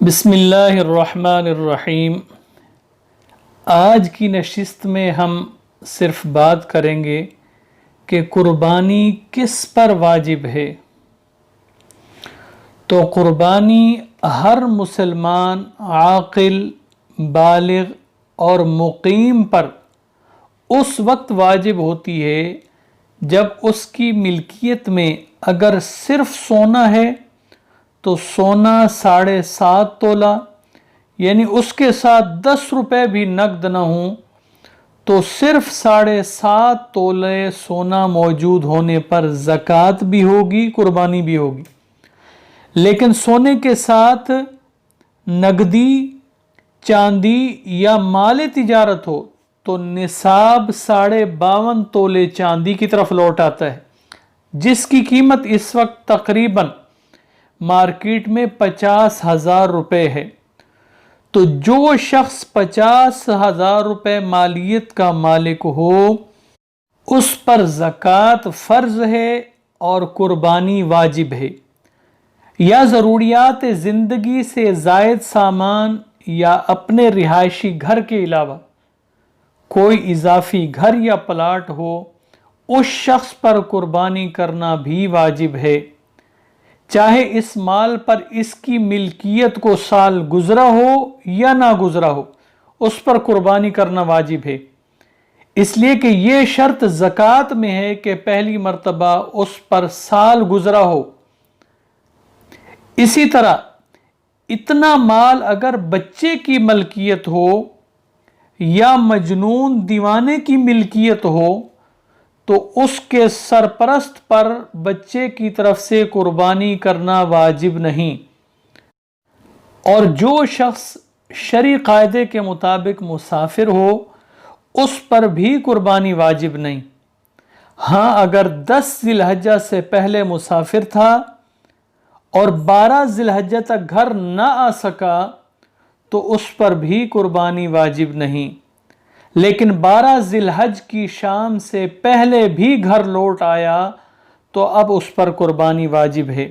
بسم اللہ الرحمن الرحیم۔ آج کی نشست میں ہم صرف بات کریں گے کہ قربانی کس پر واجب ہے۔ تو قربانی ہر مسلمان عاقل، بالغ اور مقیم پر اس وقت واجب ہوتی ہے جب اس کی ملکیت میں اگر صرف سونا ہے تو سونا 7.5 تولہ یعنی اس کے ساتھ 10 روپے بھی نقد نہ ہوں تو صرف 7.5 تولے سونا موجود ہونے پر زکوٰۃ بھی ہوگی، قربانی بھی ہوگی۔ لیکن سونے کے ساتھ نقدی، چاندی یا مال تجارت ہو تو نصاب 52.5 تولے چاندی کی طرف لوٹ آتا ہے، جس کی قیمت اس وقت تقریباً مارکیٹ میں 50,000 روپے ہے۔ تو جو شخص 50,000 روپے مالیت کا مالک ہو اس پر زکوٰۃ فرض ہے اور قربانی واجب ہے۔ یا ضروریات زندگی سے زائد سامان یا اپنے رہائشی گھر کے علاوہ کوئی اضافی گھر یا پلاٹ ہو، اس شخص پر قربانی کرنا بھی واجب ہے، چاہے اس مال پر اس کی ملکیت کو سال گزرا ہو یا نہ گزرا ہو، اس پر قربانی کرنا واجب ہے، اس لیے کہ یہ شرط زکوٰۃ میں ہے کہ پہلی مرتبہ اس پر سال گزرا ہو۔ اسی طرح اتنا مال اگر بچے کی ملکیت ہو یا مجنون دیوانے کی ملکیت ہو تو اس کے سرپرست پر بچے کی طرف سے قربانی کرنا واجب نہیں، اور جو شخص شرعی قاعدے کے مطابق مسافر ہو اس پر بھی قربانی واجب نہیں۔ ہاں، اگر 10 ذی الحجہ سے پہلے مسافر تھا اور 12 ذی الحجہ تک گھر نہ آ سکا تو اس پر بھی قربانی واجب نہیں، لیکن 12 ذی الحجہ کی شام سے پہلے بھی گھر لوٹ آیا تو اب اس پر قربانی واجب ہے۔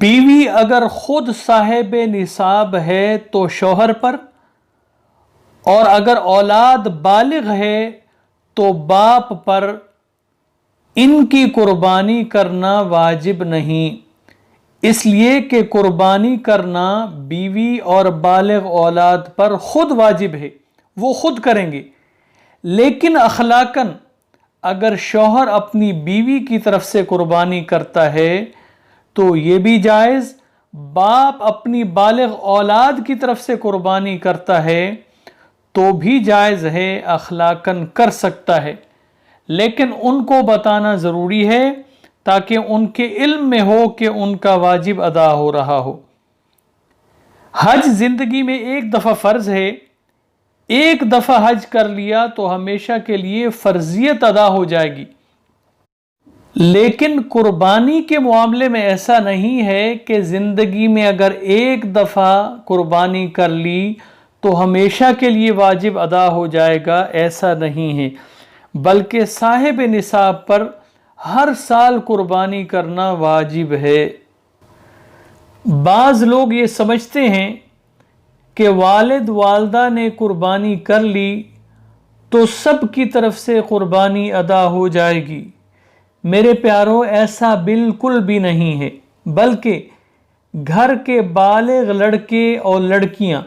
بیوی اگر خود صاحب نصاب ہے تو شوہر پر، اور اگر اولاد بالغ ہے تو باپ پر ان کی قربانی کرنا واجب نہیں، اس لیے کہ قربانی کرنا بیوی اور بالغ اولاد پر خود واجب ہے، وہ خود کریں گے۔ لیکن اخلاقاً اگر شوہر اپنی بیوی کی طرف سے قربانی کرتا ہے تو یہ بھی جائز، باپ اپنی بالغ اولاد کی طرف سے قربانی کرتا ہے تو بھی جائز ہے، اخلاقاً کر سکتا ہے، لیکن ان کو بتانا ضروری ہے تاکہ ان کے علم میں ہو کہ ان کا واجب ادا ہو رہا ہو۔ حج زندگی میں ایک دفعہ فرض ہے، ایک دفعہ حج کر لیا تو ہمیشہ کے لیے فرضیت ادا ہو جائے گی، لیکن قربانی کے معاملے میں ایسا نہیں ہے کہ زندگی میں اگر ایک دفعہ قربانی کر لی تو ہمیشہ کے لیے واجب ادا ہو جائے گا، ایسا نہیں ہے، بلکہ صاحب نصاب پر ہر سال قربانی کرنا واجب ہے۔ بعض لوگ یہ سمجھتے ہیں کہ والد والدہ نے قربانی کر لی تو سب کی طرف سے قربانی ادا ہو جائے گی۔ میرے پیارو، ایسا بالکل بھی نہیں ہے، بلکہ گھر کے بالغ لڑکے اور لڑکیاں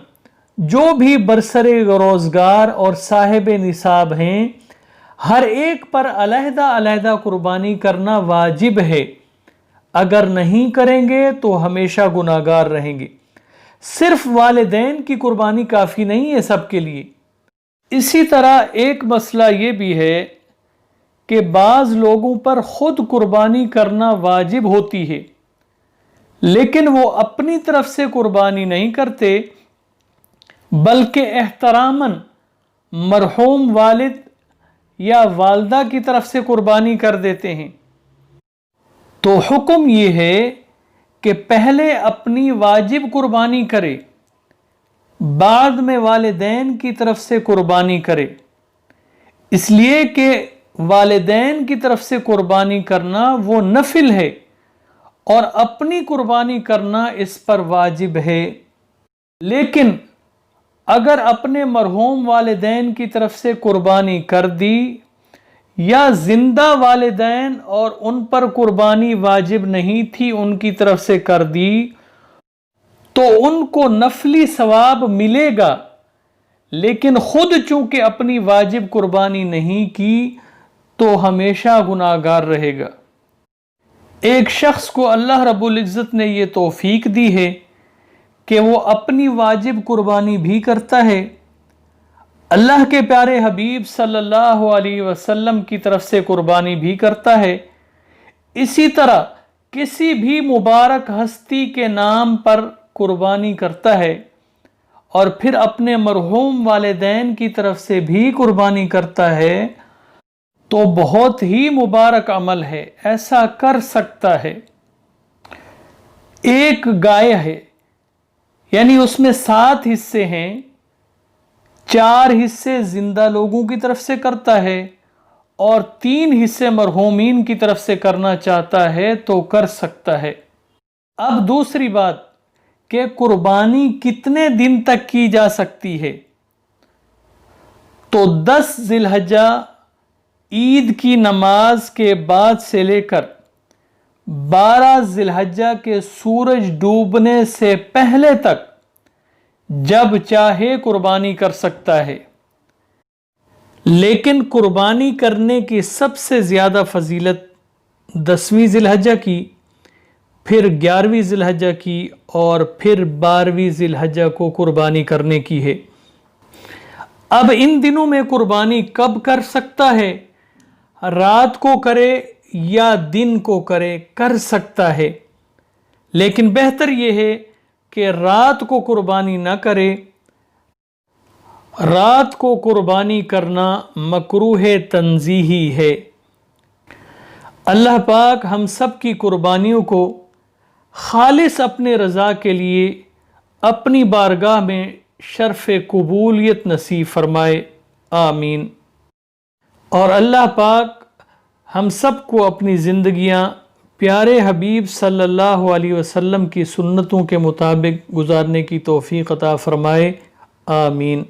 جو بھی برسر روزگار اور صاحب نصاب ہیں، ہر ایک پر علیحدہ علیحدہ قربانی کرنا واجب ہے، اگر نہیں کریں گے تو ہمیشہ گناہگار رہیں گے۔ صرف والدین کی قربانی کافی نہیں ہے سب کے لیے۔ اسی طرح ایک مسئلہ یہ بھی ہے کہ بعض لوگوں پر خود قربانی کرنا واجب ہوتی ہے، لیکن وہ اپنی طرف سے قربانی نہیں کرتے بلکہ احتراماً مرحوم والد یا والدہ کی طرف سے قربانی کر دیتے ہیں۔ تو حکم یہ ہے کہ پہلے اپنی واجب قربانی کرے، بعد میں والدین کی طرف سے قربانی کرے، اس لیے کہ والدین کی طرف سے قربانی کرنا وہ نفل ہے اور اپنی قربانی کرنا اس پر واجب ہے۔ لیکن اگر اپنے مرحوم والدین کی طرف سے قربانی کر دی یا زندہ والدین اور ان پر قربانی واجب نہیں تھی ان کی طرف سے کر دی تو ان کو نفلی ثواب ملے گا، لیکن خود چونکہ اپنی واجب قربانی نہیں کی تو ہمیشہ گناہگار رہے گا۔ ایک شخص کو اللہ رب العزت نے یہ توفیق دی ہے کہ وہ اپنی واجب قربانی بھی کرتا ہے، اللہ کے پیارے حبیب صلی اللہ علیہ وسلم کی طرف سے قربانی بھی کرتا ہے، اسی طرح کسی بھی مبارک ہستی کے نام پر قربانی کرتا ہے، اور پھر اپنے مرحوم والدین کی طرف سے بھی قربانی کرتا ہے، تو بہت ہی مبارک عمل ہے، ایسا کر سکتا ہے۔ ایک گائے ہے، یعنی اس میں 7 حصے ہیں، 4 حصے زندہ لوگوں کی طرف سے کرتا ہے اور 3 حصے مرحومین کی طرف سے کرنا چاہتا ہے تو کر سکتا ہے۔ اب دوسری بات کہ قربانی کتنے دن تک کی جا سکتی ہے، تو 10 ذی الحجہ عید کی نماز کے بعد سے لے کر 12 ذی الحجہ کے سورج ڈوبنے سے پہلے تک جب چاہے قربانی کر سکتا ہے۔ لیکن قربانی کرنے کی سب سے زیادہ فضیلت 10ویں ذی الحجہ کی، پھر 11ویں ذی الحجہ کی اور پھر 12ویں ذی الحجہ کو قربانی کرنے کی ہے۔ اب ان دنوں میں قربانی کب کر سکتا ہے؟ رات کو کرے یا دن کو کرے، کر سکتا ہے، لیکن بہتر یہ ہے کہ رات کو قربانی نہ کرے۔ رات کو قربانی کرنا مکروہ تنزیہی ہے۔ اللہ پاک ہم سب کی قربانیوں کو خالص اپنے رضا کے لیے اپنی بارگاہ میں شرف قبولیت نصیب فرمائے، آمین۔ اور اللہ پاک ہم سب کو اپنی زندگیاں پیارے حبیب صلی اللہ علیہ وسلم کی سنتوں کے مطابق گزارنے کی توفیق عطا فرمائے، آمین۔